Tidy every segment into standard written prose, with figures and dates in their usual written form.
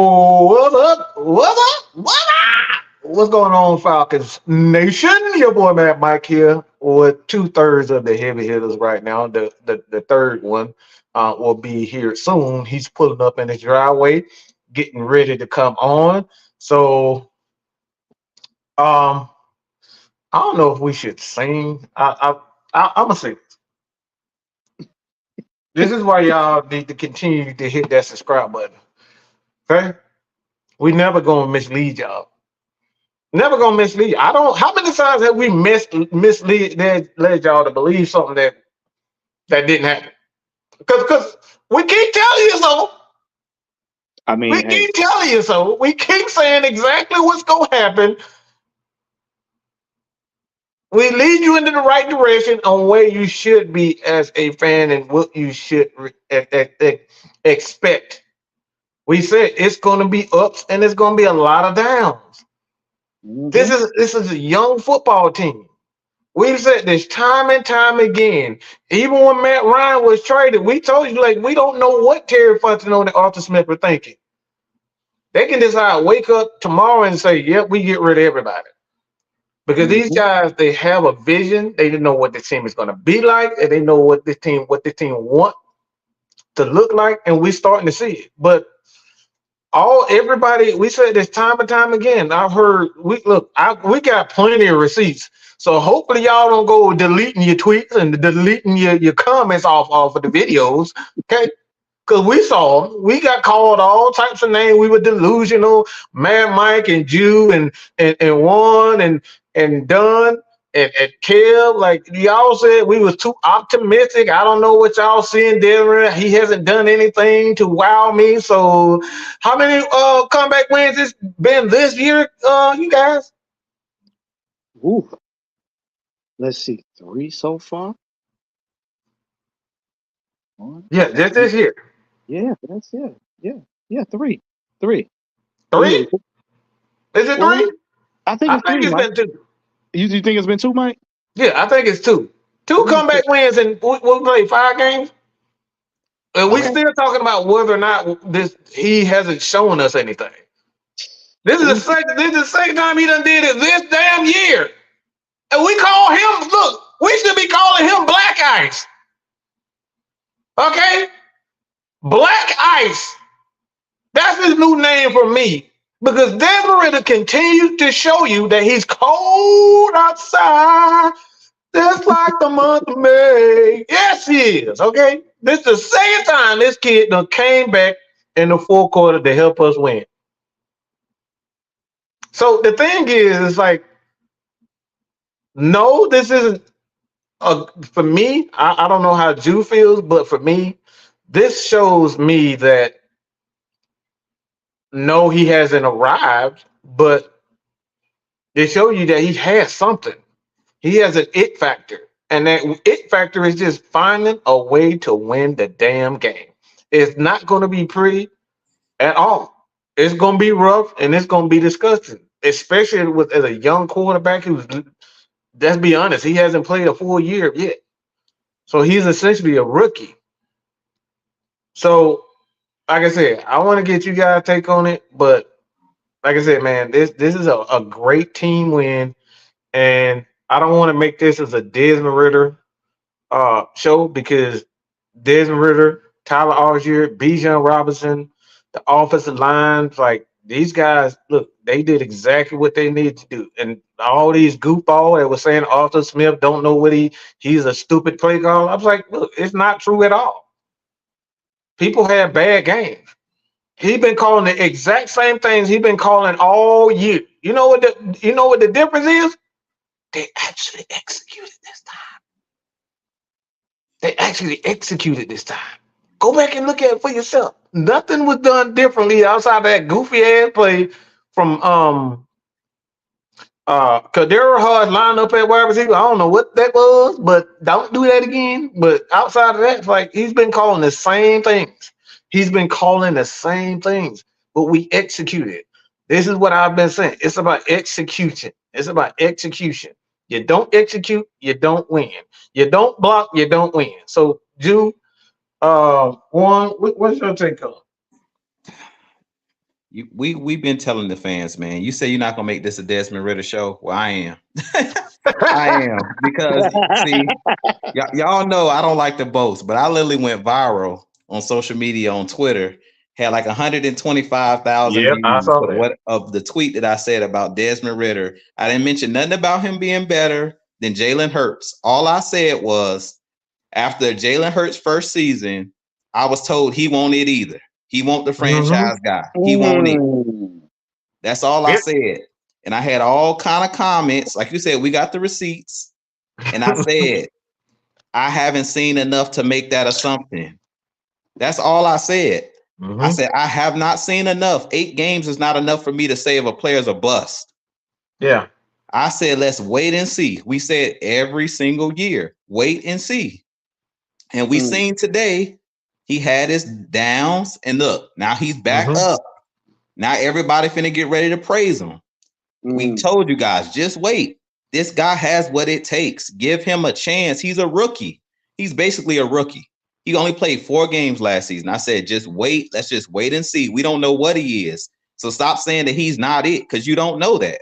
Oh, what's up? What's up? What up? What's going on, Falcons Nation? Your boy Matt Mike here with two-thirds of the heavy hitters right now. The third one will be here soon. He's pulling up in his driveway, getting ready to come on. So um I don't know if we should sing. I'm gonna sing. This is why y'all need to continue to hit that subscribe button. Okay? We never gonna mislead y'all. Never gonna mislead. I don't. How many times have we misled led y'all to believe something that didn't happen? Because we keep telling you so. I We mean, hey, keep telling you so. We keep saying exactly what's gonna happen. We lead you into the right direction on where you should be as a fan and what you should expect. We said it's gonna be ups and it's gonna be a lot of downs. mhm. This is a young football team. We've said this time and time again. Even when Matt Ryan was traded, we told you, like, we don't know what Terry Fontenot and Arthur Smith were thinking. They can decide, wake up tomorrow and say, yep, we get rid of everybody. Because these Mhm. guys, they have a vision. They know what the team is going to be like, and they know what the team want to look like, and we're starting to see it. But everybody, we said this time and time again. I've heard we got plenty of receipts. So hopefully y'all don't go deleting your tweets and deleting your comments off of the videos. Okay. Because we saw them. We got called all types of names. We were delusional, Mad Mike and Jew and Juan and Dunn and Kev. Like y'all said, we was too optimistic. I don't know what y'all seeing there. He hasn't done anything to wow me. So how many comeback wins it's been this year, you guys? Ooh, let's see, three so far. One, Yeah, two, just this year. yeah, that's it. Yeah, yeah, three. We Three? were Is it well. three? I think I it's think three, it's Mike. been two. You think it's been two, Mike? Yeah, I think it's two. I Two think it's two. comeback wins and we played 5 games. And we Okay. still talking about whether or not this he hasn't shown us anything. This is the Ooh, second. This is the second time he done did it this damn year, and we call him. Look, we should be calling him Black Ice. Okay, Black Ice. That's his new name for me because Desmond continued to show you that he's cold outside, just like the month of May. Yes, he is. Okay, this is the second time this kid done came back in the fourth quarter to help us win. So the thing is like, no, this isn't for me. I don't know how Jew feels, but for me, this shows me that no, he hasn't arrived, but they show you that he has something. He has an it factor, and that it factor is just finding a way to win the damn game. It's not going to be pretty at all. It's going to be rough and it's going to be disgusting, especially with as a young quarterback who's, let's be honest, he hasn't played a full year yet. So he's essentially a rookie. So, like I said, I want to get you guys' take on it, but like I said, man, this is a great team win, and I don't want to make this as a Desmond Ritter show because Desmond Ritter, Tyler Algier, Bijan Robinson, the offensive lines, like these guys, look, they did exactly what they needed to do. And all these goofball that were saying Arthur Smith don't know what he's a stupid play caller. I was like, look, it's not true at all. People have bad games. He's been calling the exact same things he's been calling all year. You know what the difference is? They actually executed this time. They actually executed this time. Go back and look at it for yourself. Nothing was done differently outside of that goofy ass play from Kadira Hard line up at wide receiver. I don't know what that was, but don't do that again. But outside of that, it's like he's been calling the same things. He's been calling the same things, but we executed. This is what I've been saying. It's about execution. It's about execution. You don't execute, you don't win. You don't block, you don't win. So, Jew, what's your take on? we've been telling the fans, man. You say you're not gonna make this a Desmond Ritter show. Well, I am. I am because see, y'all know I don't like to boast, but I literally went viral on social media on Twitter. Had like 125,000 Yep, I views saw of that. the tweet that I said about Desmond Ritter. I didn't mention nothing about him being better than Jalen Hurts. All I said was after Jalen Hurts' first season, I was told he won't it either. He won't the Mm-hmm. franchise guy. He won't it. Mm. That's all I Yep. said. And I had all kind of comments. Like you said, we got the receipts. And I said, I haven't seen enough to make that assumption. That's all I said. I Mm-hmm. said, I have not seen enough. 8 games is not enough for me to say if a player's a bust. Yeah. I said, let's wait and see. We said every single year, wait and see. And we seen today, he had his downs. And look, now he's back Mm-hmm. up. Now everybody finna get ready to praise him. We told you guys, just wait. This guy has what it takes. Give him a chance. He's a rookie. He's basically a rookie. He only played 4 games last season. I said, just wait. Let's just wait and see. We don't know what he is. So stop saying that he's not it because you don't know that.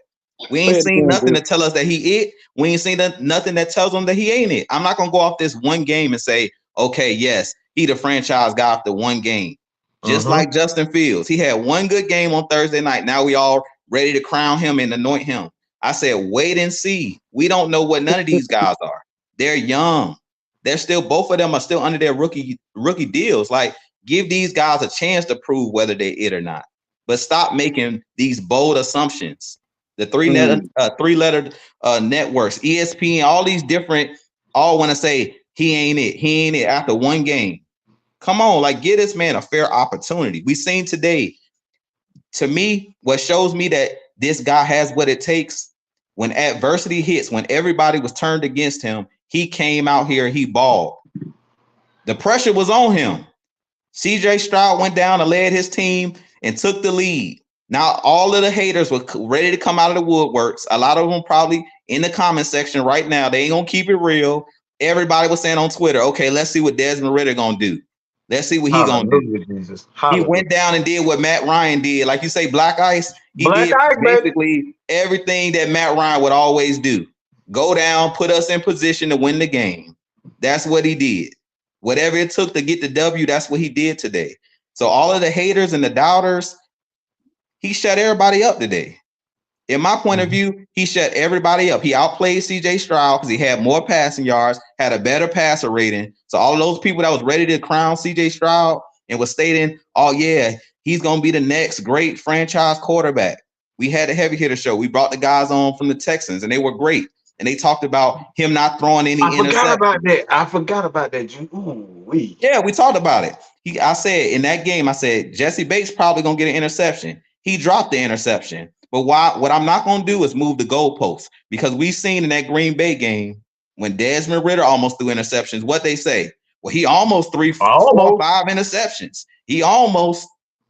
We Say ain't it seen again, nothing Drew. to tell us that he it. We ain't seen nothing that tells him that he ain't it. I'm not going to go off this one game and say, okay, yes, he the franchise guy after one game. Just Mm-hmm. like Justin Fields. He had one good game on Thursday night. Now we all ready to crown him and anoint him. I said, wait and see. We don't know what none of these guys are. They're young. They're still, both of them are still under their rookie deals. Like, give these guys a chance to prove whether they're it or not. But stop making these bold assumptions. The three-letter networks, ESPN, all these different, all want to say he ain't it. He ain't it after one game. Come on, like give this man a fair opportunity. We seen today. To me, what shows me that this guy has what it takes when adversity hits, when everybody was turned against him, he came out here, he balled. The pressure was on him. CJ Stroud went down and led his team and took the lead. Now, all of the haters were ready to come out of the woodworks. A lot of them probably in the comment section right now. They ain't going to keep it real. Everybody was saying on Twitter, okay, let's see what Desmond Ritter going to do. Let's see what he going to do. Hallelujah, Jesus. He Hallelujah. went down and did what Matt Ryan did. Like you say, Black Ice, he Black did Ice, baby. basically everything that Matt Ryan would always do. Go down, put us in position to win the game. That's what he did. Whatever it took to get the W, that's what he did today. So all of the haters and the doubters, he shut everybody up today. In my point of view, he shut everybody up. He outplayed CJ Stroud because he had more passing yards, had a better passer rating. So all of those people that was ready to crown CJ Stroud and was stating, oh yeah, he's going to be the next great franchise quarterback. We had a heavy hitter show. We brought the guys on from the Texans and they were great. And they talked about him not throwing any I forgot about interceptions. that. I forgot about that. Ooh-wee. Yeah, we talked about it. I said in that game, I said Jesse Bates probably gonna get an interception. He dropped the interception. But what I'm not gonna do is move the goalposts because we've seen in that Green Bay game when Desmond Ritter almost threw interceptions. What they say? Well, he almost threw 4 or 5 interceptions. He almost.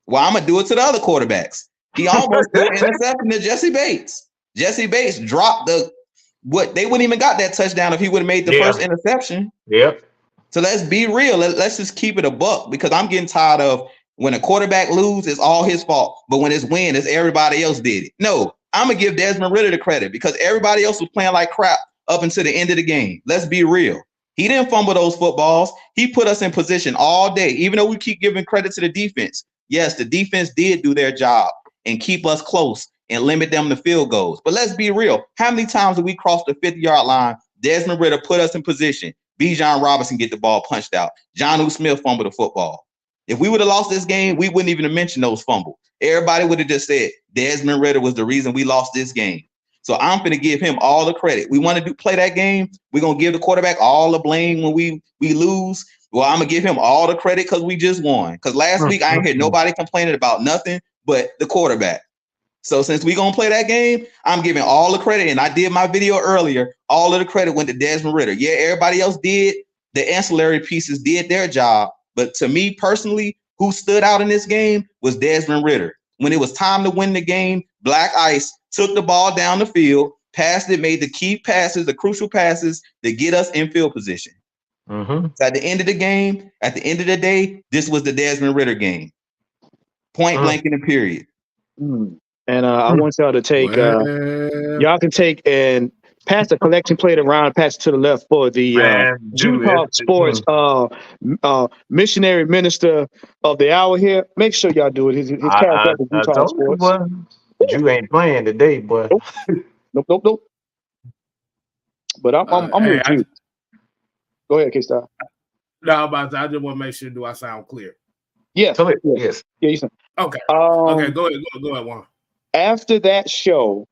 Well, I'm gonna do it to the other quarterbacks. He almost threw an interception to Jesse Bates. Jesse Bates dropped they wouldn't even got that touchdown if he would have made the first interception. Yep. So let's be real. Let's just keep it a buck because I'm getting tired of when a quarterback loses, it's all his fault. But when it's win, it's everybody else did it. No, I'm going to give Desmond Ritter the credit because everybody else was playing like crap up until the end of the game. Let's be real. He didn't fumble those footballs. He put us in position all day, even though we keep giving credit to the defense. Yes, the defense did do their job and keep us close and limit them to field goals. But let's be real. How many times did we cross the 50-yard line? Desmond Ritter put us in position. Bijan Robinson get the ball punched out. Jonnu Smith fumbled the football. If we would have lost this game, we wouldn't even have mentioned those fumbles. Everybody would have just said Desmond Ritter was the reason we lost this game. So I'm going to give him all the credit. We want to play that game. We're going to give the quarterback all the blame when we lose. Well, I'm going to give him all the credit because we just won. Because last week I ain't heard nobody complaining about nothing but the quarterback. So since we're going to play that game, I'm giving all the credit. And I did my video earlier. All of the credit went to Desmond Ritter. Yeah, everybody else did. The ancillary pieces did their job. But to me personally, who stood out in this game was Desmond Ritter. When it was time to win the game, Black Ice took the ball down the field, passed it, made the key passes, the crucial passes to get us in field position. Mm-hmm. So at the end of the game, at the end of the day, this was the Desmond Ritter game. Point blank in the period. And I want y'all to take y'all can take and pass the collection plate around and pass it to the left for the Man, Jew dude, Talk Sports missionary minister of the hour here. Make sure y'all do it. His cash I, up is Jew I Talk told you, Sports. boy. You ain't playing today, boy. Nope. But I'm with you. Go ahead, K-Star. No, but I just want to make sure. Do I sound clear? Yes. Yes. Yeah, you sound. Okay. Okay. Go ahead, Juan. After that show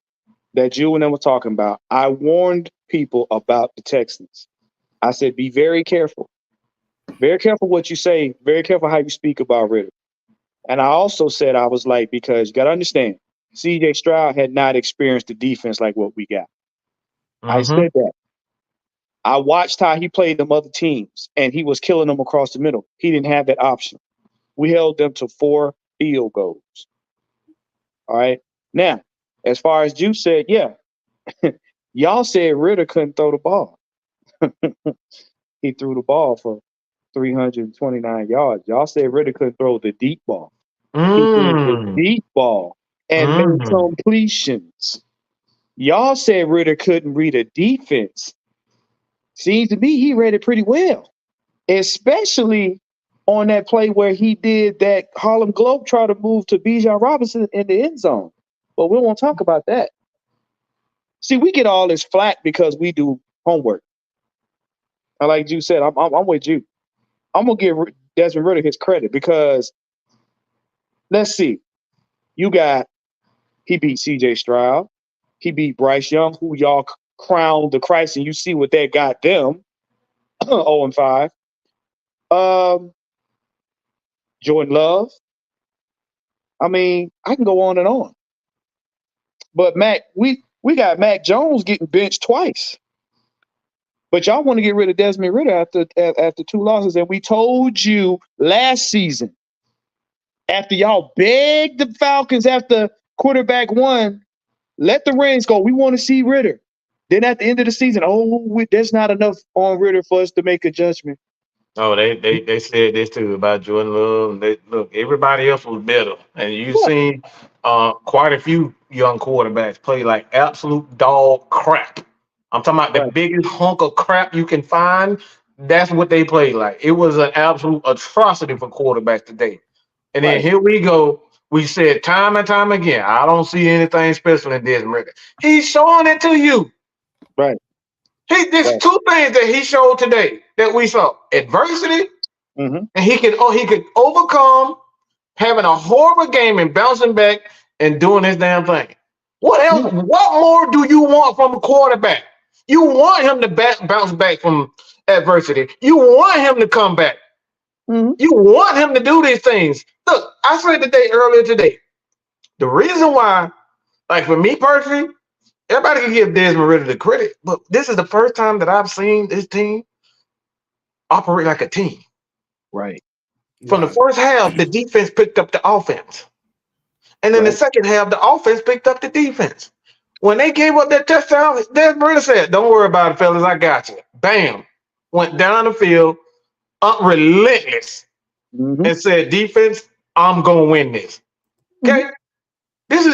that Jew and them were talking about, I warned people about the Texans. I said, be very careful. Very careful what you say. Very careful how you speak about Ritter. And I also said, I was like, because you got to understand, CJ Stroud had not experienced the defense like what we got. I said that. I watched how he played them other teams, and he was killing them across the middle. He didn't have that option. We held them to 4 field goals. All right. Now, as far as Juice said, yeah, y'all said Ritter couldn't throw the ball. He threw the ball for 329 yards. Y'all said Ritter couldn't throw the deep ball. He threw the deep ball and made completions. Y'all said Ritter couldn't read a defense. Seems to me he read it pretty well, especially on that play where he did that Harlem Globetrotter move to Bijan Robinson in the end zone. But we won't talk about that. See, we get all this flack because we do homework. I like you said, I'm with you. I'm gonna give Desmond Ritter his credit because let's see, he beat C.J. Stroud, he beat Bryce Young, who y'all crowned the Christ, and you see what that got them, 0-5. Jordan Love. I mean, I can go on and on. But Mac, we got Mac Jones getting benched twice. But y'all want to get rid of Desmond Ritter after 2 losses. And we told you last season, after y'all begged the Falcons after quarterback 1, let the reins go. We want to see Ritter. Then at the end of the season, there's not enough on Ritter for us to make a judgment. Oh, they said this too about Jordan Love. Look, everybody else was better, and you've seen quite a few young quarterbacks play like absolute dog crap. I'm talking about the biggest hunk of crap you can find. That's what they played like. It was an absolute atrocity for quarterbacks today. And then here we go. We said time and time again, I don't see anything special in Desmond Ritter. He's showing it to you. Right. There's 2 things that he showed today that we saw: adversity, and he could overcome having a horrible game and bouncing back and doing this damn thing. What else? What more do you want from a quarterback? You want him to bounce back from adversity. You want him to come back. You want him to do these things. Look, I said earlier today, the reason why, like for me personally, everybody can give Desmond Ritter the credit, but this is the first time that I've seen this team operate like a team. Right. From the first half, the defense picked up the offense. And then the second half, the offense picked up the defense. When they gave up that touchdown, Desmond Ritter said, "Don't worry about it, fellas. I got you." Bam. Went down the field, relentless, and said, "Defense, I'm gonna win this." Okay. This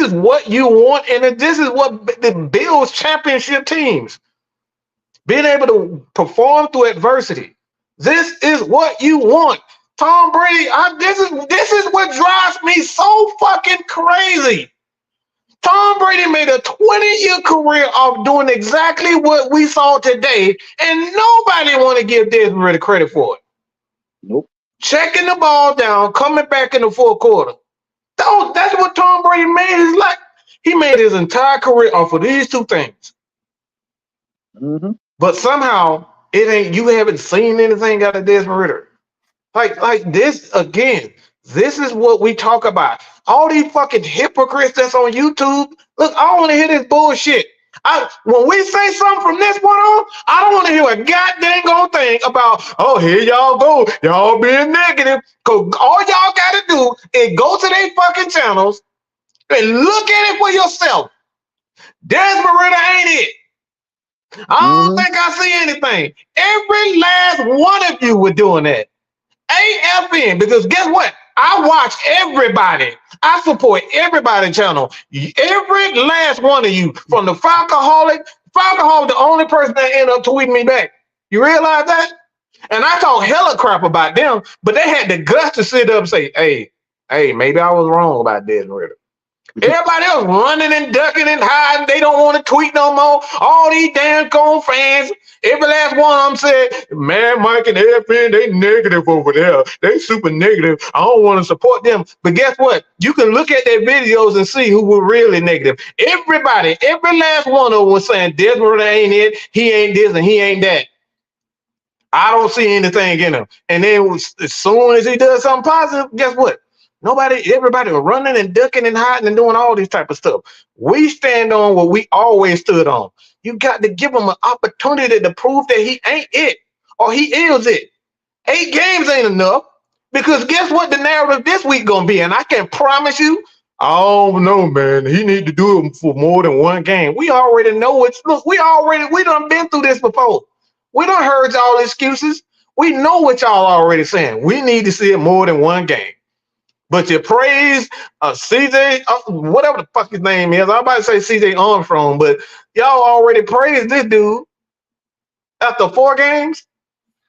is what you want, and this is what the Bills championship teams being able to perform through adversity. This is what you want. Tom Brady, this is what drives me so fucking crazy. Tom Brady made a 20-year career of doing exactly what we saw today, and nobody want to give Desmond Ritter credit for it. Nope. Checking the ball down, coming back in the 4th quarter. That's what Tom Brady made his life. He made his entire career off of these 2 things. But somehow you haven't seen anything out of Desmond Ritter. Like this again. This is what we talk about. All these fucking hypocrites that's on YouTube. Look, I don't want to hear this bullshit. When we say something from this point on, I don't want to hear a goddamn thing about, oh, here y'all go. Y'all being negative. Because all y'all got to do is go to their fucking channels and look at it for yourself. Desmond Ritter ain't it. I don't think I see anything. Every last one of you were doing that. AFN, because guess what? I watch everybody. I support everybody channel. Every last one of you, from the Falcoholic, the only person that ended up tweeting me back. You realize that? And I talk hella crap about them, but they had the guts to sit up and say, hey, maybe I was wrong about Desmond Ritter. Everybody else running and ducking and hiding. They don't want to tweet no more. All these damn Cone fans, every last one of them said, man, Mike and FN, they negative over there. They super negative. I don't want to support them. But guess what? You can look at their videos and see who were really negative. Everybody, every last one of them was saying, Desmond Ritter ain't it. He ain't this and he ain't that. I don't see anything in him. And then as soon as he does something positive, guess what? Everybody was running and ducking and hiding and doing all this type of stuff. We stand on what we always stood on. You got to give him an opportunity to prove that he ain't it or he is it. 8 games ain't enough, because guess what the narrative this week gonna be? And I can promise you, I don't know, man. He need to do it for more than 1 game. We already know it's look. We done been through this before. We done heard y'all excuses. We know what y'all already saying. We need to see it more than 1 game. But you praise CJ, whatever the fuck his name is. I'm about to say CJ Armstrong, but y'all already praised this dude after 4 games.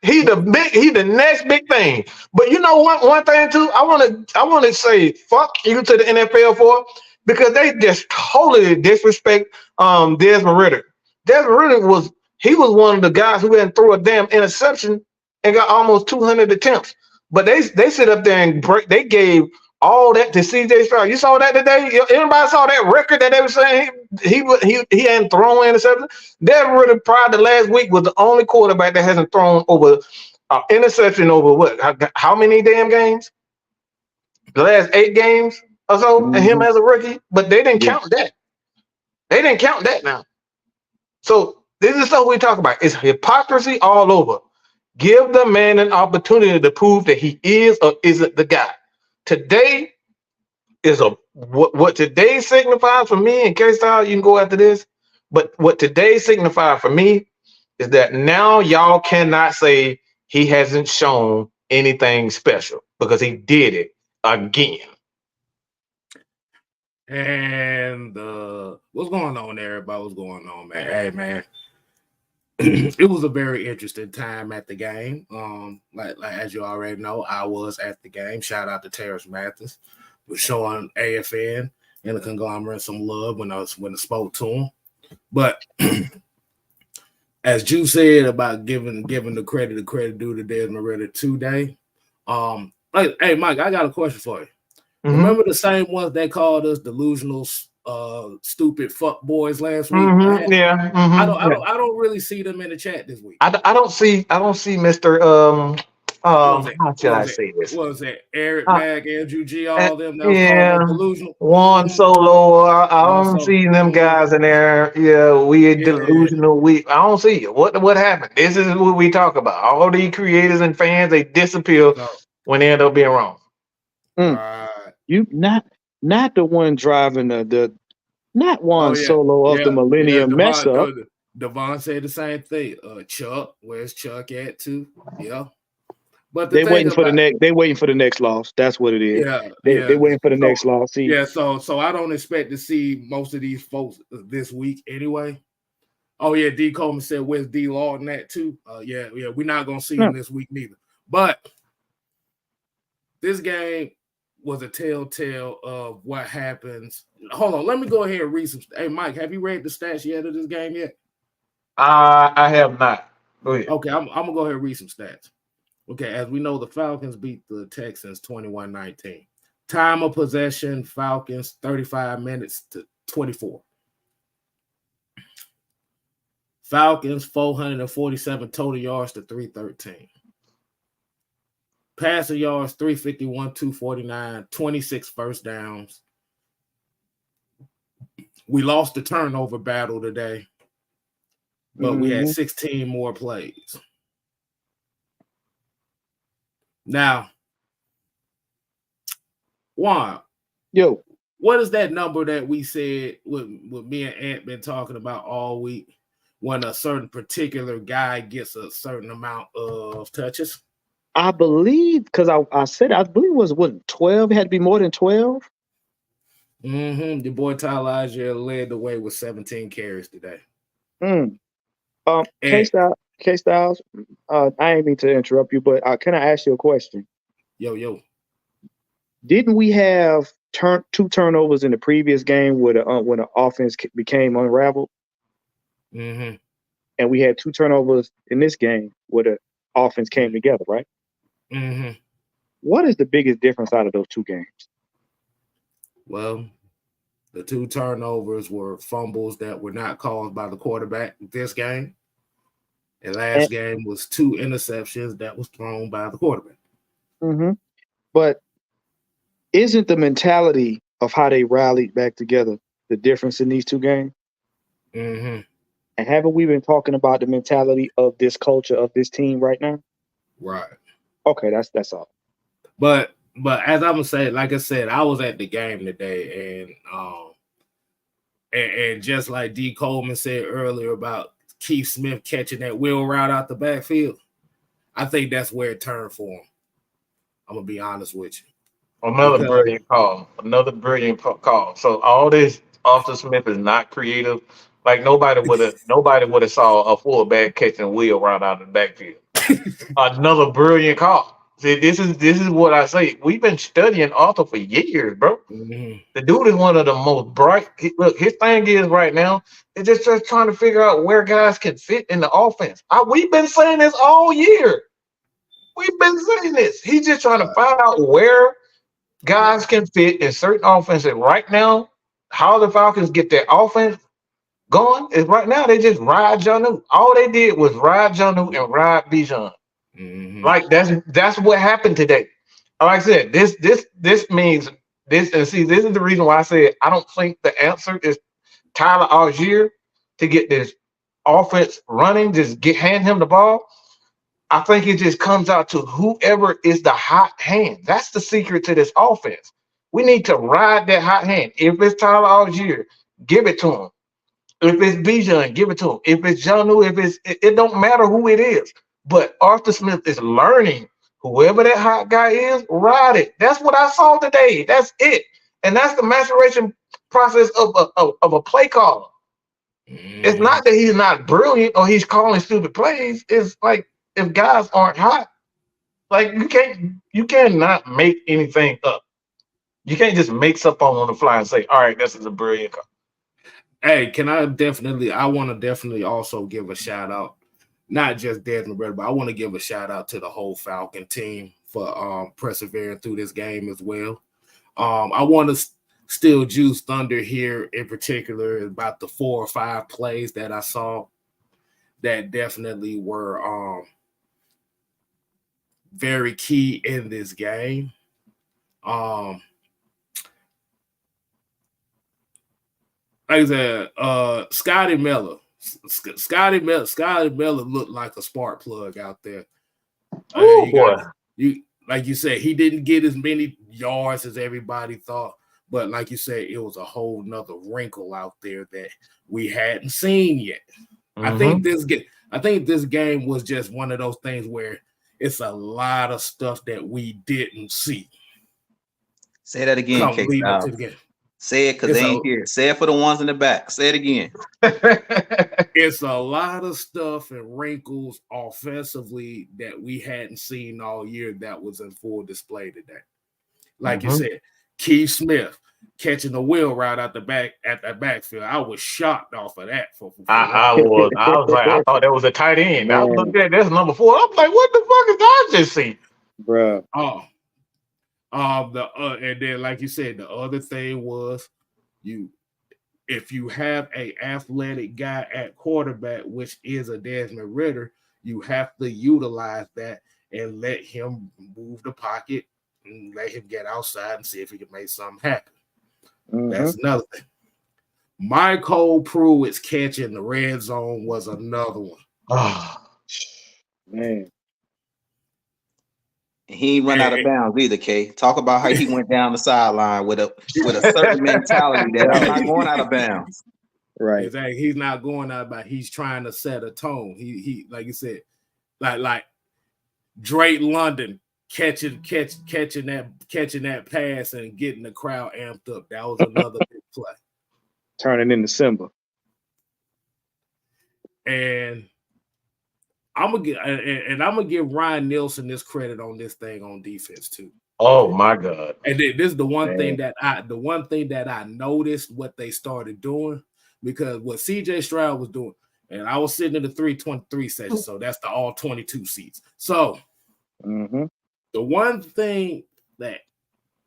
He the next big thing. But you know one thing too, I want to say fuck you to the NFL for, because they just totally disrespect Desmond Ritter. Desmond Ritter was one of the guys who hadn't threw a damn interception and got almost 200 attempts. But they sit up there and they gave all that to CJ Stroud. You saw that today? Anybody saw that record that they were saying he hadn't thrown interception? Desmond Ritter prior to last week was the only quarterback that hasn't thrown over interception over what? How many damn games? The last 8 games or so, and him as a rookie. But they didn't count that. They didn't count that now. So this is stuff we talk about. It's hypocrisy all over. Give the man an opportunity to prove that he is or isn't the guy. Today is what today signifies for me. In case you can go after this, but what today signifies for me is that now y'all cannot say he hasn't shown anything special, because he did it again. And what's going on, everybody? What's going on, man? Hey, man. It was a very interesting time at the game. Like as you already know, I was at the game. Shout out to Terrence Mathis for showing AFN and the conglomerate some love when I spoke to him. But as Drew said about giving the credit due to Desmond Ritter today, hey Mike, I got a question for you. Mm-hmm. Remember the same ones that called us delusional, stupid fuck boys last week? Mm-hmm. I don't really see them in the chat this week. I don't see Mr. How should I say this? What was that? Eric Mack, Andrew G, all them that was called delusional. Juan Solo. I don't see them guys in there. Yeah, we delusional. I don't see it. What happened? This is what we talk about. All these creators and fans, they disappear when they end up being wrong. You not the one driving the not Juan Solo of the Millennium mess up. Devon said the same thing. Chuck, where's Chuck at too? Yeah. But they waiting for the next loss. That's what it is. They waiting for the next loss. See? Yeah, so I don't expect to see most of these folks this week anyway. Oh yeah, D Coleman said where's D Lawton at too? Yeah, we're not gonna see him this week neither. But this game was a telltale of what happens. Hold on, let me go ahead and read some. Hey Mike, have you read the stats yet of this game yet? I have not. Go ahead. Okay, I'm gonna go ahead and read some stats. Okay, as we know, the Falcons beat the Texans 21-19. Time of possession, Falcons 35 minutes to 24. Falcons 447 total yards to 313. Passing yards 351, 249, 26 first downs. We lost the turnover battle today, but we had 16 more plays. Now, Juan, what is that number that we said with me and Ant been talking about all week, when a certain particular guy gets a certain amount of touches? I believe because I said I believe it was what 12. It had to be more than 12. The boy Tyler Algier led the way with 17 carries today. K Styles, I ain't mean to interrupt you, but can I ask you a question? Yo. Didn't we have two turnovers in the previous game when the offense became unraveled? Mm-hmm. And we had two turnovers in this game where the offense came together, right? Mm-hmm. What is the biggest difference out of those two games? Well, the two turnovers were fumbles that were not caused by the quarterback this game. And last game was two interceptions that was thrown by the quarterback. Mm-hmm. But isn't the mentality of how they rallied back together the difference in these two games? Mm-hmm. And haven't we been talking about the mentality of this culture of this team right now? Right. Okay, that's all. But as I'm gonna say, like I said, I was at the game today, and just like D. Coleman said earlier about Keith Smith catching that wheel route out the backfield, I think that's where it turned for him. I'm gonna be honest with you. Another brilliant call. So all this Arthur Smith is not creative. Like nobody would have saw a fullback catching wheel right out of the backfield. Another brilliant call. See, this is what I say. We've been studying Arthur for years, bro. Mm-hmm. The dude is one of the most bright. Look, his thing is right now is just trying to figure out where guys can fit in the offense. We've been saying this all year. We've been saying this. He's just trying to find out where guys can fit in certain offenses. Right now, how the Falcons get their offense going is right now they just ride Jonnu. All they did was ride Jonnu and ride Bijan. Mm-hmm. Like that's what happened today. Like I said, this means this, and see, this is the reason why I said I don't think the answer is Tyler Algier to get this offense running. Just hand him the ball. I think it just comes out to whoever is the hot hand. That's the secret to this offense. We need to ride that hot hand. If it's Tyler Algier, give it to him. If it's Bijan, give it to him. If it's Jonnu, it don't matter who it is. But Arthur Smith is learning. Whoever that hot guy is, ride it. That's what I saw today. That's it. And that's the maturation process of a play caller. It's not that he's not brilliant or he's calling stupid plays. It's like if guys aren't hot, like you cannot make anything up. You can't just make stuff on the fly and say, all right, this is a brilliant call. Hey, I want to definitely also give a shout out, not just Desmond Ridder, but I want to give a shout out to the whole Falcon team for persevering through this game as well. I want to still juice Thunder here in particular about the 4 or 5 plays that I saw that definitely were very key in this game. Like I said, Scotty Miller looked like a spark plug out there. Oh boy. Like you said, he didn't get as many yards as everybody thought, but like you said, it was a whole nother wrinkle out there that we hadn't seen yet. Mm-hmm. I think this game was just one of those things where it's a lot of stuff that we didn't see. Say that again, K. Say it because they ain't here. Say it for the ones in the back. Say it again. It's a lot of stuff and wrinkles offensively that we hadn't seen all year that was in full display today. Like you said, Keith Smith catching the wheel right out the back at that backfield. I was shocked off of that. I was like, I thought that was a tight end. Man. I was looking at that's number 4. I'm like, what the fuck is I just see? Bro. And then like you said, the other thing was if you have a athletic guy at quarterback, which is a Desmond Ridder, you have to utilize that and let him move the pocket and let him get outside and see if he can make something happen. Mm-hmm. That's another thing. Michael Pruitt's catch in the red zone was another one. Oh, man. He ain't run out of bounds either, K. Talk about how he went down the sideline with a certain mentality that I'm not going out of bounds. Right. Exactly. He's not going out of bounds. He's trying to set a tone. He like you said, like Drake London catching that pass and getting the crowd amped up. That was another big play. Turning into Simba. And I'm gonna give Ryan Nielsen this credit on this thing on defense too. Oh my God! And this is the one thing that I noticed what they started doing, because what CJ Stroud was doing, and I was sitting in the 323 section, so that's the all 22 seats. So the one thing that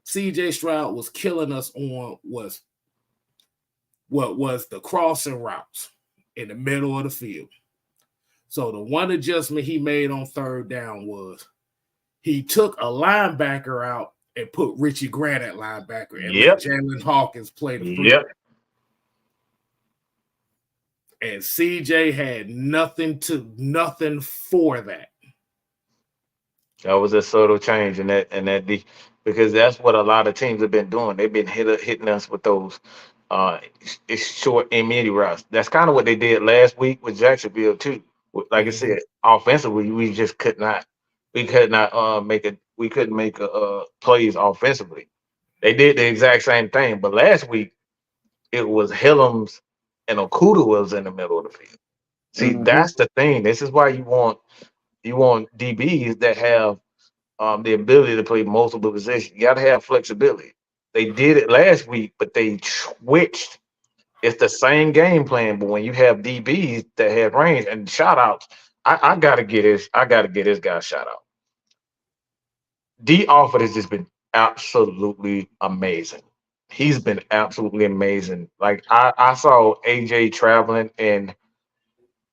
CJ Stroud was killing us on was the crossing routes in the middle of the field. So the one adjustment he made on third down was he took a linebacker out and put Richie Grant at linebacker and let Jalen Hawkins play the free. And CJ had nothing for that. That was a subtle change in that because that's what a lot of teams have been doing. They've been hitting us with those short and midi routes. That's kind of what they did last week with Jacksonville too. Like I said, offensively, we just could not make plays offensively. They did the exact same thing, but last week it was Hillams and Okuda was in the middle of the field. See, that's the thing. This is why you want DBs that have the ability to play multiple positions. You got to have flexibility. They did it last week, but they switched. It's the same game plan, but when you have DBs that have range and shout outs, I gotta get this guy a shout out. D Alford has just been absolutely amazing. He's been absolutely amazing. Like I saw AJ traveling, and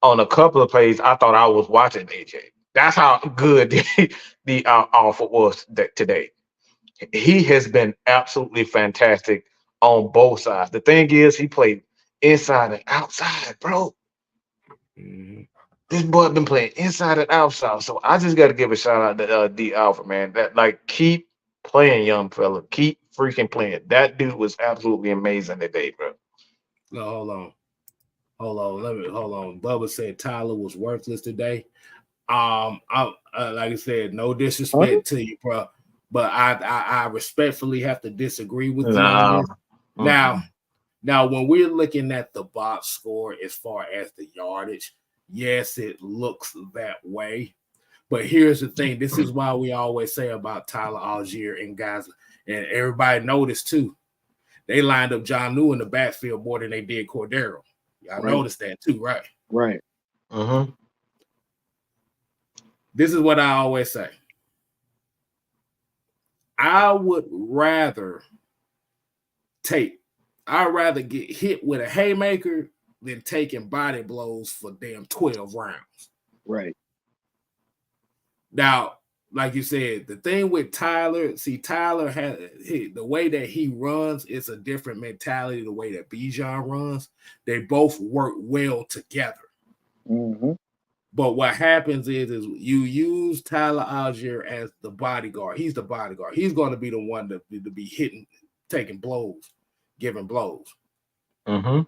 on a couple of plays, I thought I was watching AJ. That's how good the Alford was today. He has been absolutely fantastic on both sides. The thing is, he played inside and outside, bro. This boy been playing inside and outside. So I just got to give a shout out to D Alford, man. That keep playing, young fella. Keep freaking playing. That dude was absolutely amazing today, bro. No, hold on. Bubba said Tyler was worthless today. I like I said, no disrespect to you, bro, but I respectfully have to disagree with you on this. Now, when we're looking at the box score as far as the yardage, yes, it looks that way. But here's the thing. This is why we always say about Tyler Algier and guys, and everybody noticed too. They lined up John New in the backfield more than they did Cordero. Y'all noticed that too, right? Right. This is what I always say. I'd rather get hit with a haymaker than taking body blows for damn 12 rounds. Right. Now, like you said, the thing with Tyler, Tyler has the way that he runs is a different mentality. The way that Bijan runs, they both work well together. But what happens is you use Tyler Algier as the bodyguard. He's the bodyguard. He's going to be the one to be hitting, taking blows, giving blows. And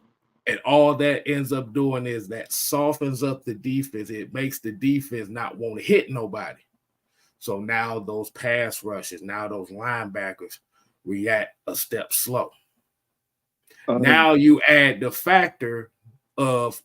all that ends up doing is that softens up the defense. It makes the defense not want to hit nobody. So now those pass rushes, now those linebackers react a step slow. Now you add the factor of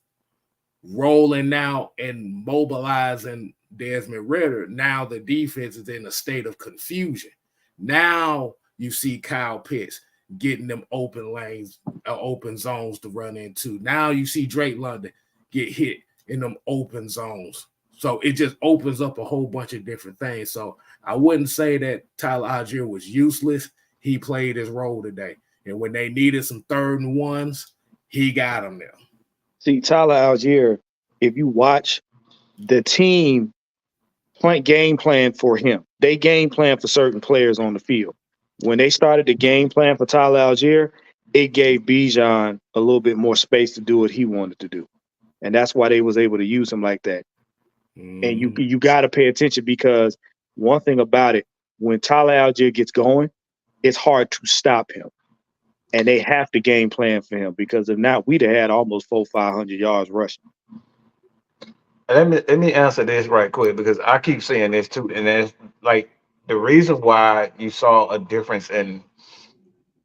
rolling out and mobilizing Desmond Ridder. Now the defense is in a state of confusion. Now you see Kyle Pitts getting them open lanes, open zones to run into. Now you see Drake London get hit in them open zones. So it just opens up a whole bunch of different things. So I wouldn't say that Tyler Algier was useless. He played his role today. And when they needed some 3rd and 1s, he got them there. See, Tyler Algier, if you watch the team game plan for him, they game plan for certain players on the field. When they started the game plan for Tyler Algier, it gave Bijan a little bit more space to do what he wanted to do. And that's why they was able to use him like that. And you got to pay attention, because one thing about it, when Tyler Algier gets going, it's hard to stop him. And they have to game plan for him, because if not, we'd have had almost 400-500 yards rushing. let me answer this right quick because I keep saying this too, and that's like the reason why you saw a difference in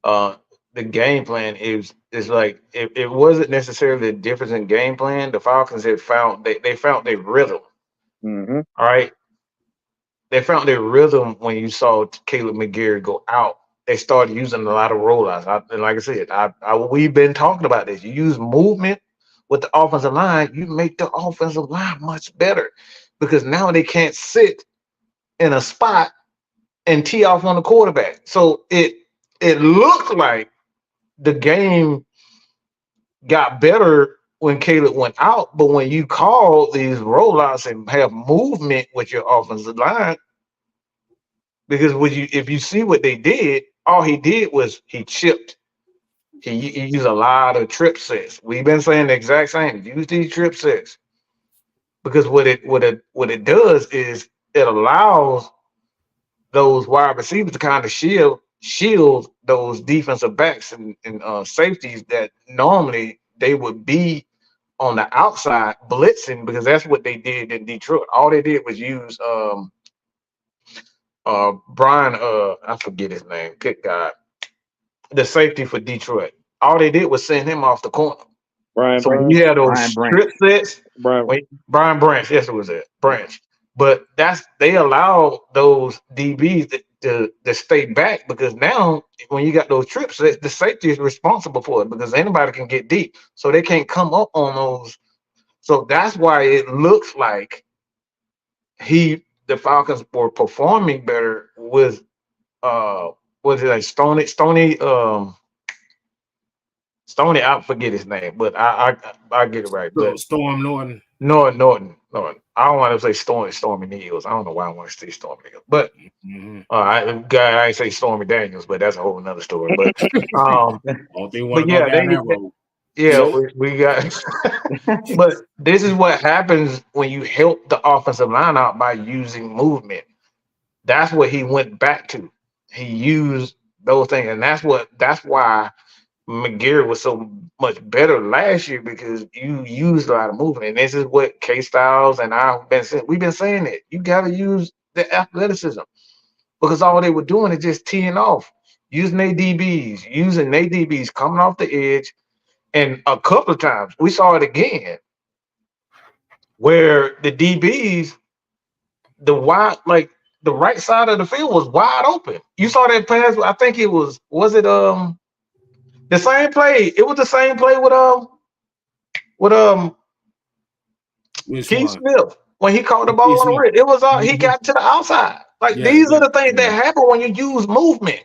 uh the game plan is like it wasn't necessarily a difference in game plan. The Falcons had found they found their rhythm. Mm-hmm. All right. They found their rhythm when you saw Caleb McGarry go out. They started using a lot of rollouts. And like I said, we've been talking about this. You use movement with the offensive line, you make the offensive line much better because now they can't sit in a spot and tee off on the quarterback. So it looked like the game got better when Caleb went out, but when you call these rollouts and have movement with your offensive line, because if you see what they did, all he did was he chipped. He used a lot of trip sets. We've been saying the exact same. Use these trip sets because what it does is it allows those wide receivers to kind of shield those defensive backs and safeties that normally they would be on the outside blitzing because that's what they did in Detroit. All they did was use Brian I forget his name, good God, the safety for Detroit. All they did was send him off the corner. Brian So when Burns. you had those Brian Branch. strip sets, Brian. Brian Branch, yes, it was it, Branch. But they allow those DBs to stay back because now when you got those trip sets, the safety is responsible for it because anybody can get deep. So they can't come up on those. So that's why it looks like the Falcons were performing better with was it like Stoney, I forget his name, but I get it right. So But Storm Norton. Norton. I don't want to say Stormy Neals. I don't know why I want to say Stormy Neals. But Mm-hmm. I ain't say Stormy Daniels, but that's a whole nother story. But Don't think want to go yeah, down that road. we got. But this is what happens when you help the offensive line out by using movement. That's what he went back to. He used those things, and that's why McGarry was so much better last year because you used a lot of movement. And this is what K Styles and I've been saying. We've been saying it. You gotta use the athleticism because all they were doing is just teeing off, using their DBs, coming off the edge. And a couple of times we saw it again where the DBs, the right side of the field was wide open. You saw that pass. I think it was it the same play. It was the same play with Which Keith one? Smith when he caught the ball on the wrist. It was he got to the outside. Like these are the things that happen when you use movement.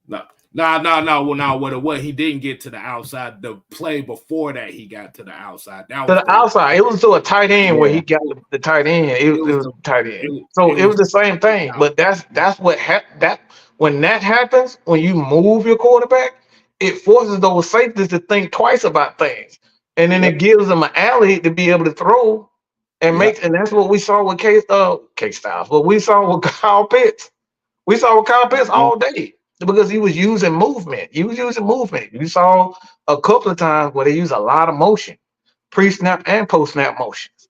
No. What he didn't get to the outside. The play before that, he got to the outside. That To was the outside. It was to a tight end where Yeah. he got the tight end. It was a tight end. So it was the same thing. But that's what that when that happens, when you move your quarterback, it forces those safeties to think twice about things. And then it gives them an alley to be able to throw and make, and that's what we saw with K Styles. What we saw with Kyle Pitts. We saw with Kyle Pitts all day because he was using movement. He was using movement. You saw a couple of times where they use a lot of motion, pre-snap and post-snap motions.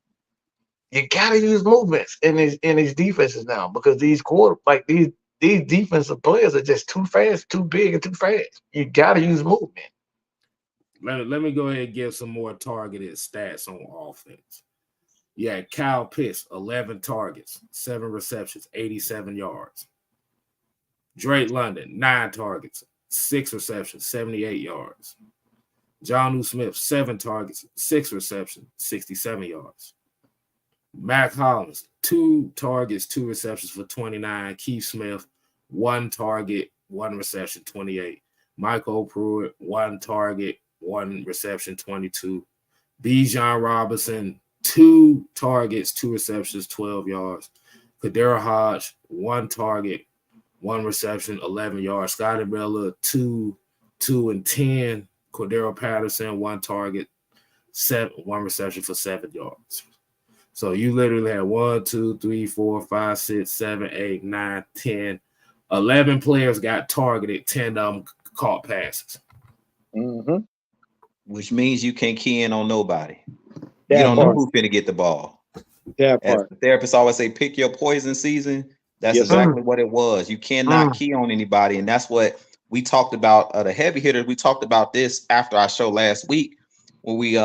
You gotta use movements in these defenses now because these defensive players are just too fast, too big, and too fast. You gotta use movement. Let me go ahead and give some more targeted stats on offense. Yeah, Kyle Pitts, 11 targets, 7 receptions, 87 yards. Drake London, 9 targets, 6 receptions, 78 yards. Jonnu Smith, 7 targets, 6 receptions, 67 yards. Mac Hollins, 2 targets, 2 receptions for 29. Keith Smith, 1 target, 1 reception, 28. Michael Pruitt, 1 target, 1 reception, 22. Bijan Robinson, 2 targets, 2 receptions, 12 yards. Kadera Hodge, 1 target, 1 reception, 11 yards. Scotty Miller, 2 and 10. Cordero Patterson, 1 target, 1 reception for 7 yards. So you literally had 1, 2, 3, 4, 5, 6, 7, 8, 9, 10. 11 players got targeted, 10 of them caught passes. Mm-hmm. Which means you can't key in on nobody. You That don't know part. who's finna get the ball. That As part. the therapists always say, pick your poison season. That's Yes, sir. exactly what it was. You cannot key on anybody. And that's what we talked about. The heavy hitters, we talked about this after our show last week when we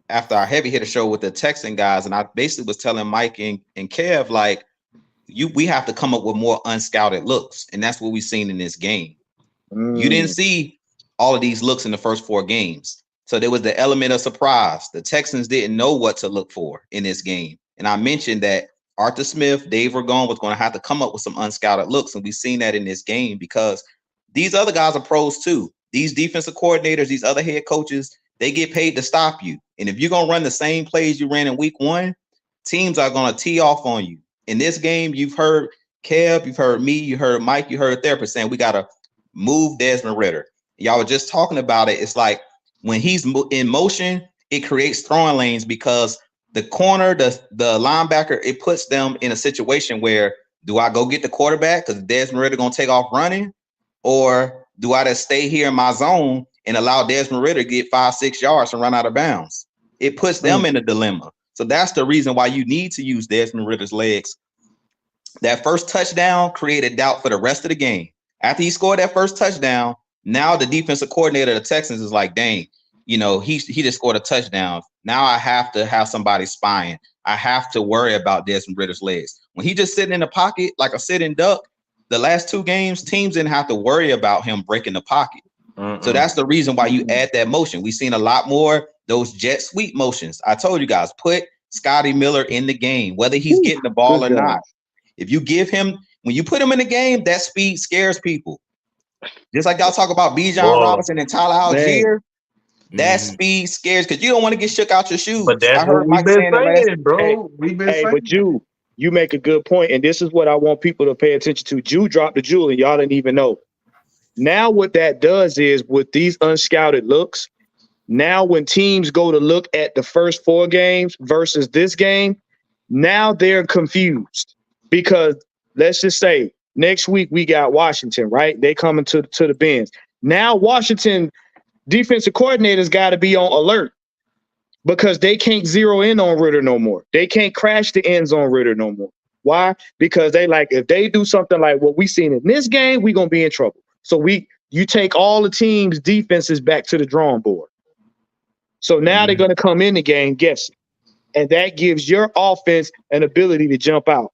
after our heavy hitter show with the Texan guys. And I basically was telling Mike and Kev, like, we have to come up with more unscouted looks. And that's what we've seen in this game. You didn't see all of these looks in the first 4 games. So there was the element of surprise. The Texans didn't know what to look for in this game. And I mentioned that Arthur Smith, Dave Ragone was going to have to come up with some unscouted looks. And we've seen that in this game because these other guys are pros too. These defensive coordinators, these other head coaches, they get paid to stop you. And if you're going to run the same plays you ran in week 1, teams are going to tee off on you. In this game, you've heard Kev, you've heard me, you heard Mike, you heard therapist saying we got to move Desmond Ridder. Y'all were just talking about it. It's like when he's in motion, it creates throwing lanes because the corner, the linebacker, it puts them in a situation where do I go get the quarterback because Desmond Ridder going to take off running, or do I just stay here in my zone and allow Desmond Ridder to get 5-6 yards and run out of bounds? It puts them in a dilemma. So that's the reason why you need to use Desmond Ridder's legs. That first touchdown created doubt for the rest of the game. After he scored that first touchdown, now the defensive coordinator of the Texans is like, dang, you know, he just scored a touchdown. Now I have to have somebody spying. I have to worry about Desmond Ridder's legs. When he just sitting in the pocket like a sitting duck, the last 2 games, teams didn't have to worry about him breaking the pocket. So that's the reason why you add that motion. We've seen a lot more those jet sweep motions. I told you guys, put Scotty Miller in the game, whether he's getting the ball or not. If you give him, when you put him in the game, that speed scares people. Just like y'all talk about Bijan Robinson and Tyler Algier, that speed scares because you don't want to get shook out your shoes. But that's I heard what Mike we've been saying saying, bro. We've been saying. But you make a good point, and this is what I want people to pay attention to. Jew dropped the jewel, and y'all didn't even know. Now what that does is with these unscouted looks, now when teams go to look at the first 4 games versus this game, now they're confused because let's just say next week we got Washington, right? They coming to the Benz. Now Washington defensive coordinators got to be on alert because they can't zero in on Ridder no more. They can't crash the end zone Ridder no more. Why? Because they like if they do something like what we seen in this game, we're gonna be in trouble. So you take all the team's defenses back to the drawing board. So now they're gonna come in the game guessing. And that gives your offense an ability to jump out.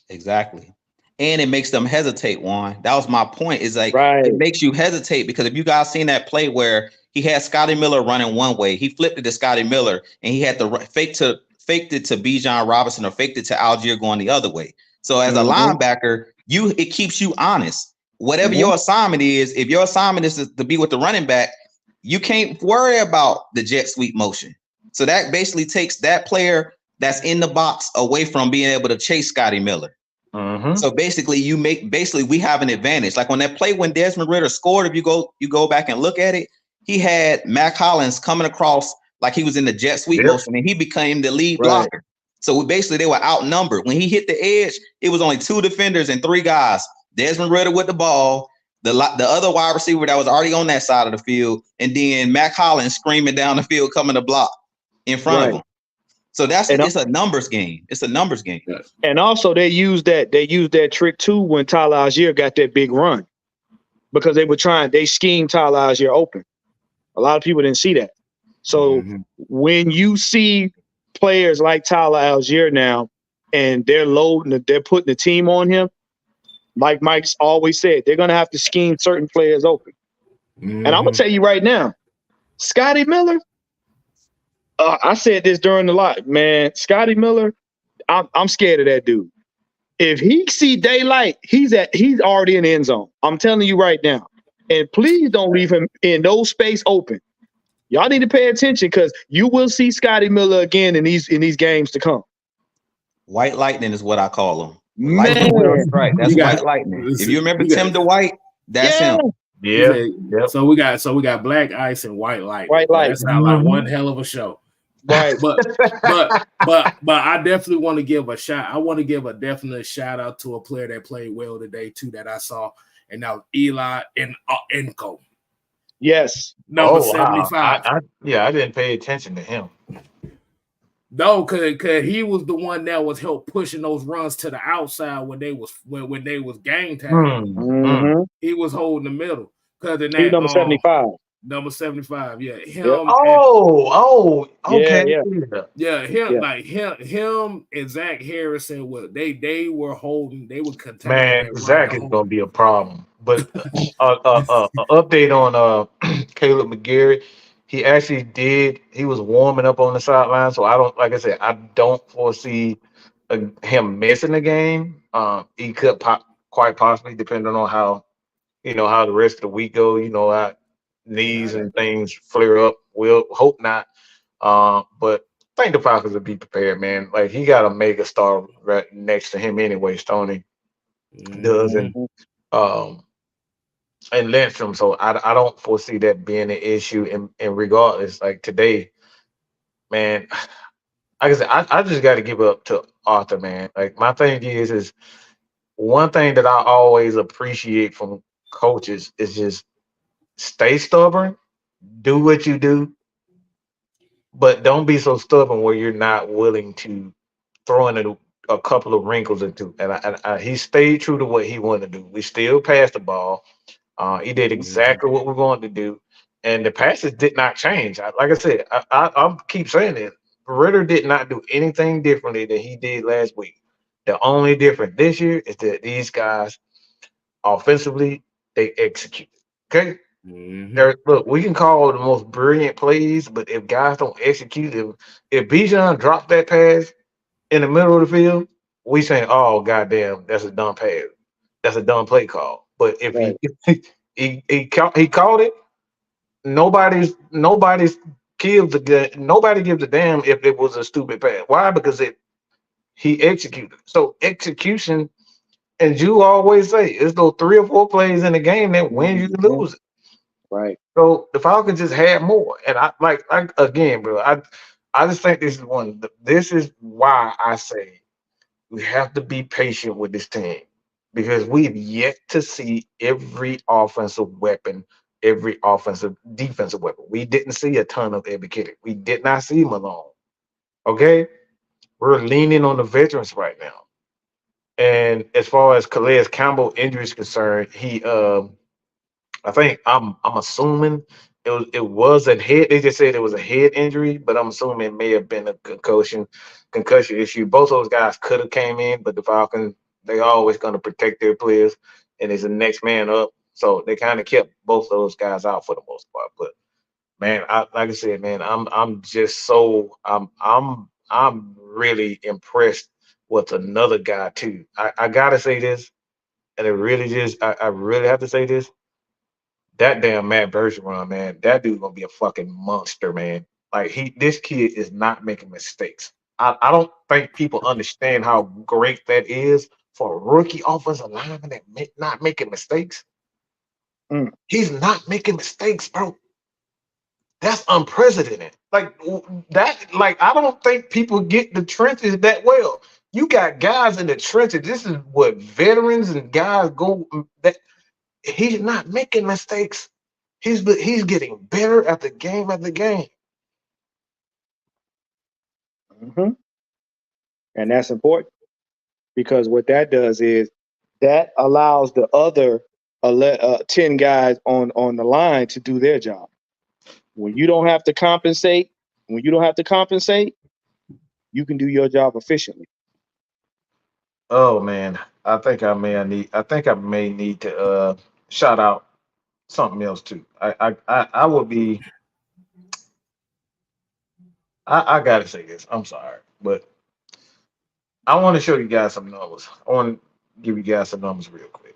Exactly. And it makes them hesitate, Juan. That was my point. Is like it makes you hesitate because if you guys seen that play where he had Scotty Miller running one way, he flipped it to Scotty Miller, and he had to faked it to Bijan Robinson or faked it to Algier going the other way. So as a linebacker, it keeps you honest. Whatever your assignment is, if your assignment is to be with the running back, you can't worry about the jet sweep motion. So that basically takes that player that's in the box away from being able to chase Scotty Miller. So basically, we have an advantage. Like when that play when Desmond Ridder scored, if you go back and look at it, he had Mac Hollins coming across like he was in the jet sweep motion, and he became the lead blocker. So they were outnumbered. When he hit the edge, it was only 2 defenders and 3 guys. Desmond Ridder with the ball, the other wide receiver that was already on that side of the field, and then Mac Hollins screaming down the field coming to block in front of him. So it's a numbers game. It's a numbers game. And also they used that trick too when Tyler Algier got that big run because they schemed Tyler Algier open. A lot of people didn't see that. So when you see players like Tyler Algier now and they're putting the team on him, like Mike's always said, they're going to have to scheme certain players open. And I'm going to tell you right now, Scotty Miller, I said this during the live, man, Scotty Miller, I'm scared of that dude. If he see daylight, he's already in the end zone. I'm telling you right now. And please don't leave him in no space open. Y'all need to pay attention because you will see Scotty Miller again in these games to come. White lightning is what I call him. Man, right. That's white lightning. If you remember Tim DeWhite, that's him. Yeah. So we got black ice and white light. That sounds like one hell of a show. Right. But I definitely want to give a shout. I want to give a definite shout out to a player that played well today too that I saw, and that was Eli Enko. Yes. number Oh wow. 75. I didn't pay attention to him. No, cause he was the one that was help pushing those runs to the outside when they was when they was game time. Mm-hmm. He was holding the middle. Cause in He was that number 75. number 75, yeah, Yep. him and Oh, Yeah, okay. yeah, yeah, yeah. him and Zach Harrison were they were holding, they were containing Man, that run the Zach is whole. gonna be a problem. But a update on Caleb McGarrett. He actually did. He was warming up on the sideline, so I don't. Like I said, I don't foresee him missing the game. He could quite possibly, depending on how how the rest of the week go. How Nah, knees that, and things flare up. We'll hope not. But I think the Falcons will be prepared, man. Like he got a mega star right next to him anyway. Stoney does, and Mm-hmm. um and Lindstrom. So I don't foresee that being an issue. And regardless, like today, man, like I said, I just got to give up to Arthur, man. Like my thing is one thing that I always appreciate from coaches is just stay stubborn, do what you do, but don't be so stubborn where you're not willing to throw in a couple of wrinkles into. And he stayed true to what he wanted to do. We still passed the ball. He did exactly what we wanted to do, and the passes did not change. Like I said, I keep saying it. Ritter did not do anything differently than he did last week. The only difference this year is that these guys offensively they execute. Okay, look, we can call the most brilliant plays, but if guys don't execute, if Bijan dropped that pass in the middle of the field, we saying, "Oh, goddamn, that's a dumb pass. That's a dumb play call." But if Right. he called it, nobody's nobody gives a damn if it was a stupid pass. Why? Because he executed. So execution, and you always say, it's those 3 or 4 plays in the game that win you Mm-hmm. lose it. Right. So the Falcons just had more, and I again, bro. I just think this is one. This is why I say we have to be patient with this team because we've yet to see every offensive weapon, every offensive defensive weapon. We didn't see a ton of Eddie Kitty. We did not see Malone. Okay, we're leaning on the veterans right now. And as far as Calais Campbell injury is concerned, I think I'm assuming it was a head. They just said it was a head injury, but I'm assuming it may have been a concussion issue. Both those guys could have came in, but the Falcons they always going to protect their players, and it's the next man up. So they kind of kept both those guys out for the most part. But man, like I said, man, I'm just so I'm really impressed with another guy too. I gotta say this, and it really just I really have to say this that damn Matt Bergeron, man, that dude gonna be a fucking monster, man. Like this kid is not making mistakes. I don't think people understand how great that is for a rookie offensive lineman that not making mistakes. Mm. He's not making mistakes, bro. That's unprecedented. Like I don't think people get the trenches that well. You got guys in the trenches. This is what veterans and guys go. That he's not making mistakes. He's getting better at the game at the game. Mm-hmm. And that's important because what that does is that allows the other 10 guys on the line to do their job. When you don't have to compensate, you can do your job efficiently. Oh man, I think I may need to shout out something else too. I would be I gotta say this. I'm sorry, but I want to show you guys some numbers. I want to give you guys some numbers real quick.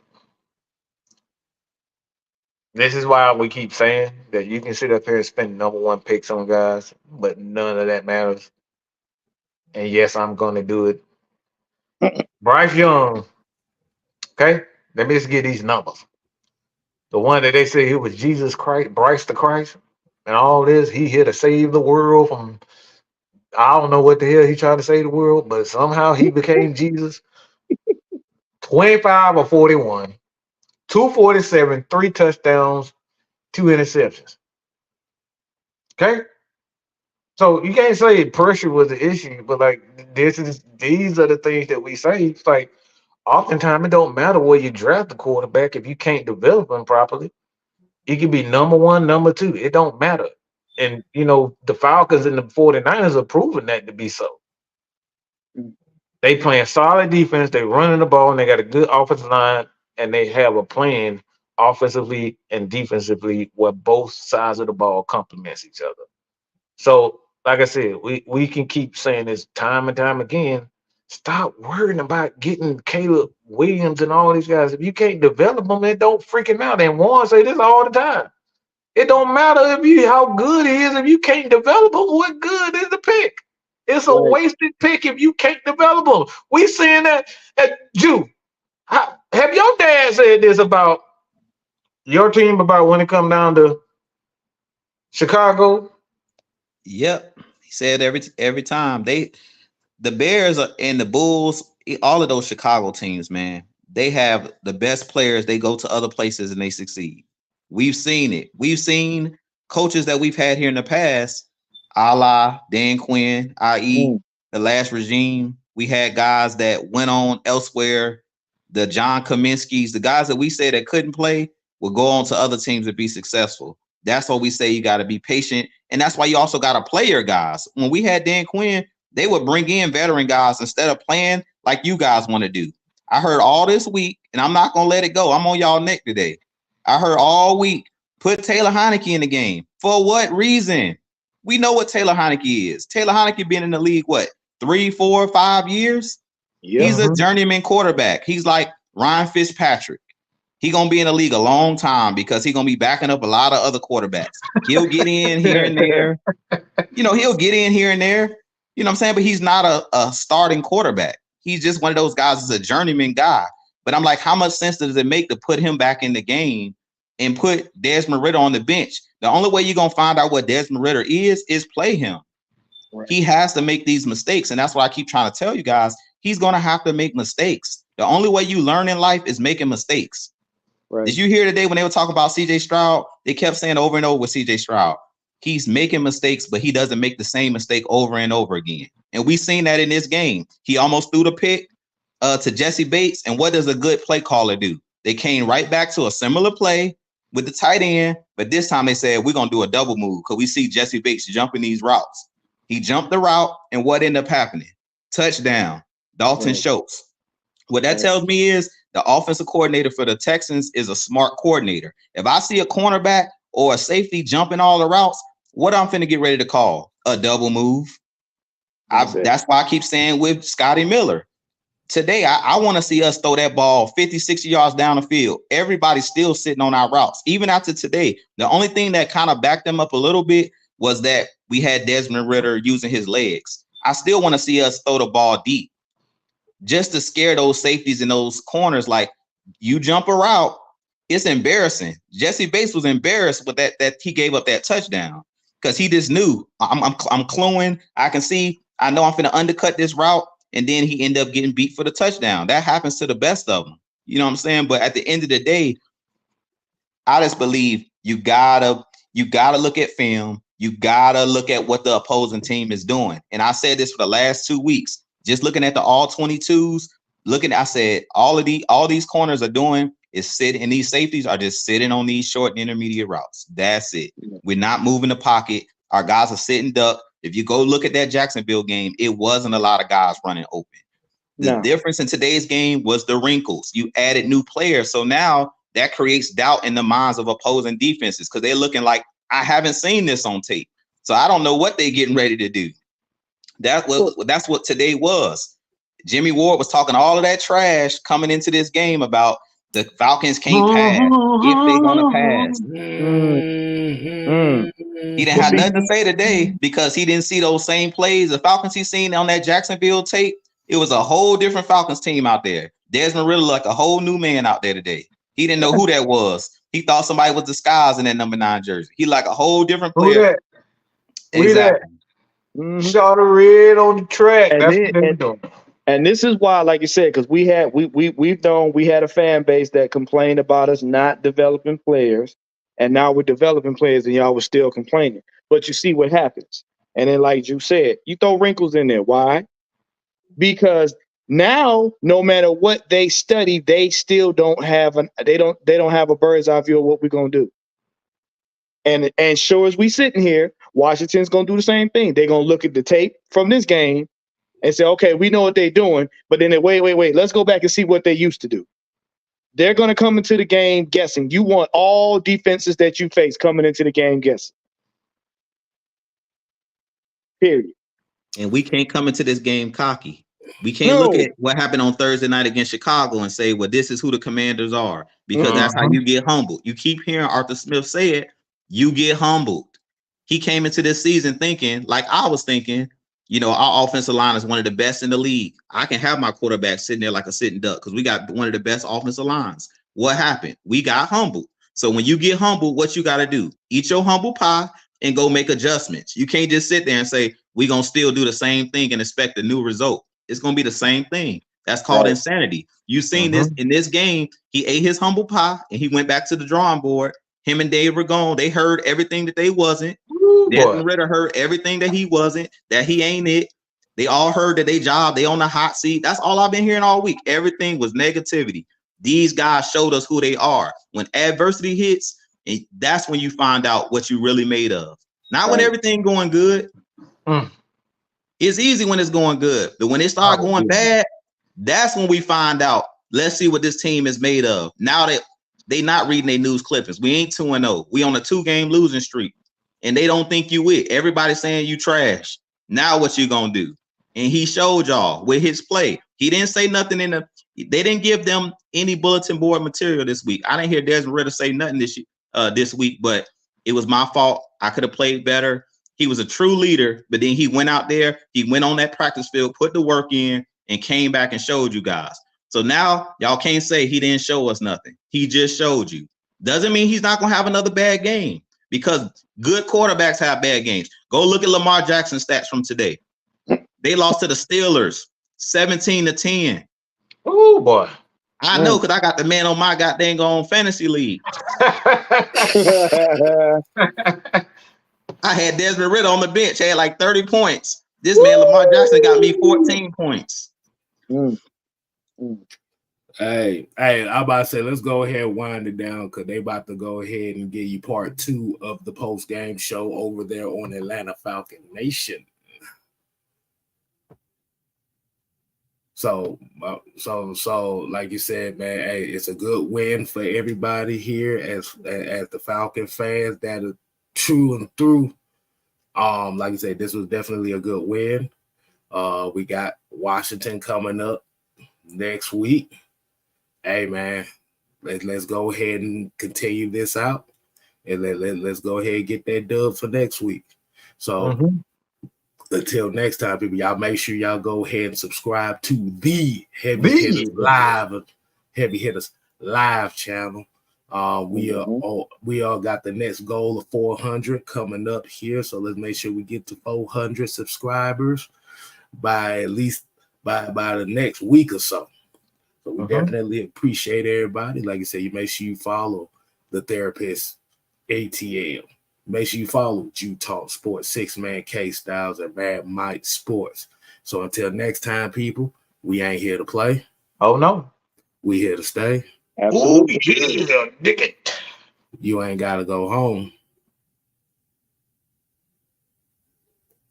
This is why we keep saying that you can sit up here and spend number one picks on guys, but none of that matters. And yes, I'm gonna do it. Bryce Young, okay? Let me just get these numbers. The one that they say he was Jesus Christ, Bryce the Christ, and all this, he here to save the world from I don't know what the hell he tried to save the world, but somehow he became Jesus. 25 or 41, 247, 3 touchdowns, 2 interceptions. Okay? So you can't say pressure was the issue, but like these are the things that we say. It's like oftentimes it don't matter where you draft the quarterback if you can't develop him properly. He can be number one, number two. It don't matter. And the Falcons and the 49ers are proving that to be so. They playing solid defense, they running the ball, and they got a good offensive line, and they have a plan offensively and defensively where both sides of the ball complements each other. So, like I said, we can keep saying this time and time again. Stop worrying about getting Caleb Williams and all these guys. If you can't develop them, it don't freaking matter. And Warren say this all the time. It don't matter how good he is if you can't develop him. What good is the pick? It's a wasted pick if you can't develop him. We saying that at Jew. Have your dad said this about your team about when it come down to Chicago? Yep, he said every time the Bears and the Bulls, all of those Chicago teams, man, they have the best players. They go to other places and they succeed. We've seen it. We've seen coaches that we've had here in the past, a la Dan Quinn, i.e. the last regime. We had guys that went on elsewhere. The John Kaminsky's, the guys that we say that couldn't play will go on to other teams and be successful. That's why we say you got to be patient. And that's why you also got to play your guys. When we had Dan Quinn, they would bring in veteran guys instead of playing like you guys want to do. I heard all this week, and I'm not going to let it go. I'm on y'all neck today. I heard all week, put Taylor Heineke in the game. For what reason? We know what Taylor Heineke is. Taylor Heineke been in the league, 3, 4, 5 years? Yeah. He's a journeyman quarterback. He's like Ryan Fitzpatrick. He's going to be in the league a long time because he's going to be backing up a lot of other quarterbacks. He'll get in here and there. He'll get in here and there. You know what I'm saying? But he's not a starting quarterback. He's just one of those guys that's a journeyman guy. But I'm like, how much sense does it make to put him back in the game and put Desmond Ridder on the bench? The only way you're going to find out what Desmond Ridder is play him. Right. He has to make these mistakes. And that's why I keep trying to tell you guys, he's going to have to make mistakes. The only way you learn in life is making mistakes. Right. Did you hear today when they were talking about CJ Stroud? They kept saying over and over with CJ Stroud, he's making mistakes, but he doesn't make the same mistake over and over again. And we've seen that in this game. He almost threw the pick to Jesse Bates. And what does a good play caller do? They came right back to a similar play with the tight end, but this time they said, we're going to do a double move because we see Jesse Bates jumping these routes. He jumped the route, and what ended up happening? Touchdown, Dalton Schultz. What that tells me is the offensive coordinator for the Texans is a smart coordinator. If I see a cornerback or a safety jumping all the routes, what I'm finna get ready to call? A double move. That's why I keep saying with Scotty Miller. Today, I want to see us throw that ball 50, 60 yards down the field. Everybody's still sitting on our routes. Even after today, the only thing that kind of backed them up a little bit was that we had Desmond Ridder using his legs. I still want to see us throw the ball deep just to scare those safeties and those corners. Like, you jump a route, it's embarrassing. Jesse Bates was embarrassed with that he gave up that touchdown because he just knew I'm cluing. I can see, I know I'm going to undercut this route. And then he ended up getting beat for the touchdown. That happens to the best of them. You know what I'm saying? But at the end of the day, I just believe you gotta look at film. You gotta look at what the opposing team is doing. And I said this for the last 2 weeks, just looking at the all 22s, I said, all these corners are doing is sitting, and these safeties are just sitting on these short and intermediate routes. That's it. We're not moving the pocket. Our guys are sitting duck. If you go look at that Jacksonville game, it wasn't a lot of guys running open. The difference in today's game was the wrinkles. You added new players. So now that creates doubt in the minds of opposing defenses because they're looking like, I haven't seen this on tape. So I don't know what they're getting ready to do. That's what today was. Jimmy Ward was talking all of that trash coming into this game about the Falcons can't pass if they're going to pass. He didn't have nothing to say today because he didn't see those same plays. The Falcons he seen on that Jacksonville tape, it was a whole different Falcons team out there. Desmond Ridder like a whole new man out there today. He didn't know who that was. He thought somebody was disguised in that number 9 jersey. He like a whole different player. Who that? Exactly. Shot a red on the track. That's what they're doing. And this is why, like you said, because we had a fan base that complained about us not developing players. and now we're developing players, and y'all were still complaining. But you see what happens. And then, like you said, you throw wrinkles in there. Why? Because now, no matter what they study, they still don't have they don't have a bird's eye view of what we're gonna do. And sure as we sitting here, Washington's gonna do the same thing. They're gonna look at the tape from this game and say, okay, we know what they're doing, but then they wait, let's go back and see what they used to do. They're gonna come into the game guessing. You want all defenses that you face coming into the game guessing. Period. And we can't come into this game cocky. We can't look at what happened on Thursday night against Chicago and say, well, this is who the Commanders are, because that's how you get humbled. You keep hearing Arthur Smith say it, you get humbled. He came into this season thinking, like I was thinking, you know, our offensive line is one of the best in the league. I can have my quarterback sitting there like a sitting duck because we got one of the best offensive lines. What happened? We got humbled. So when you get humbled, what you got to do? Eat your humble pie and go make adjustments. You can't just sit there and say, we're going to still do the same thing and expect a new result. It's going to be the same thing. That's called insanity. You've seen this in this game. He ate his humble pie and he went back to the drawing board. Him and Dave were gone. They heard everything that they wasn't. Desmond Ritter heard everything that he wasn't, that he ain't it. They all heard that they job, they on the hot seat. That's all I've been hearing all week. Everything was negativity. These guys showed us who they are. When adversity hits, that's when you find out what you really made of. Not when everything going good. It's easy when it's going good, but when it start going bad, that's when we find out. Let's see what this team is made of. Now that they not reading their news clippings, we ain't 2-0. We on a 2-game losing streak, and they don't think you it. Everybody saying you trash. Now what you gonna do? And he showed y'all with his play. He didn't say nothing they didn't give them any bulletin board material this week. I didn't hear Desmond Ritter say nothing this week, but it was my fault. I could have played better. He was a true leader, but then he went out there, he went on that practice field, put the work in, and came back and showed you guys. So now y'all can't say he didn't show us nothing. He just showed you. Doesn't mean he's not going to have another bad game, because good quarterbacks have bad games. Go look at Lamar Jackson's stats from today. They lost to the Steelers 17-10. Oh, boy. I know, because I got the man on my goddamn on fantasy league. I had Desmond Ritter on the bench, had like 30 points. This man, Lamar Jackson, got me 14 points. Hey, I'm about to say, let's go ahead and wind it down, because they about to go ahead and give you part 2 of the post-game show over there on Atlanta Falcon Nation. So like you said, man, hey, it's a good win for everybody here as the Falcon fans that are true and through. Like you said, this was definitely a good win. We got Washington coming up next week. Hey, man, let's go ahead and continue this out, and let's go ahead and get that dub for next week. So until next time, people, y'all make sure y'all go ahead and subscribe to the Heavy Hitters Live channel. We all got the next goal of 400 coming up here, so let's make sure we get to 400 subscribers by at least by the next week or so. So we definitely appreciate everybody. Like I said, you make sure you follow the Therapist ATL. Make sure you follow Jew Talk Sports, 6-Man K Styles, and Mad Mike Sports. So until next time, people, we ain't here to play. Oh, no. We here to stay. Absolutely. Oh, yeah, dig it. You ain't got to go home.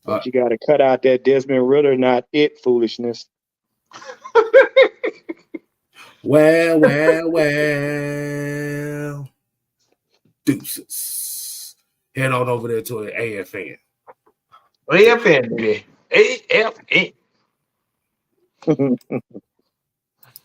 But you got to cut out that Desmond Ritter, not it foolishness. Well. Deuces. Head on over there to an AFN. AFN, baby. AFN.